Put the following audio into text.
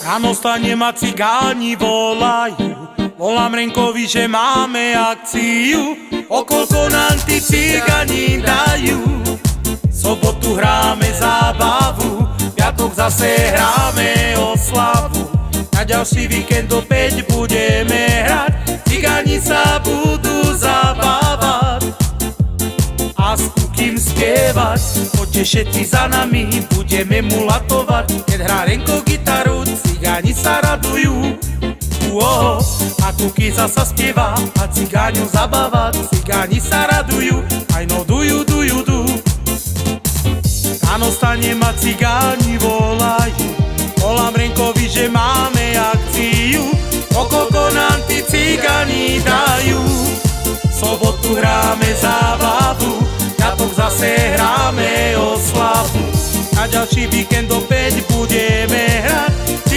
Ráno stane ma cigáni volajú, volám Renkovi, že máme akciu. O koľko nám tí cigáni dajú? Sobotu hráme zábavu, piatok zase hráme oslavu. Na ďalší víkend opäť budeme hrať, cigáni sa budú zabávať a s kým spievať. Poďte všetci za nami, budeme mulatovať. Keď hrá Renko gitaru, cigáni sa radujú. A Kuky zasa spieva a cigáňu zabávať. Cigáni sa radujú, aj no dujú. Ráno stane ma cigáni volajú, volám Renkovi, že máme akciu. O koľko nám tí cigáni dajú? Sobotu hráme zábavu, piatok zase hráme oslavu. Na ďalší víkend opäť budeme hrať,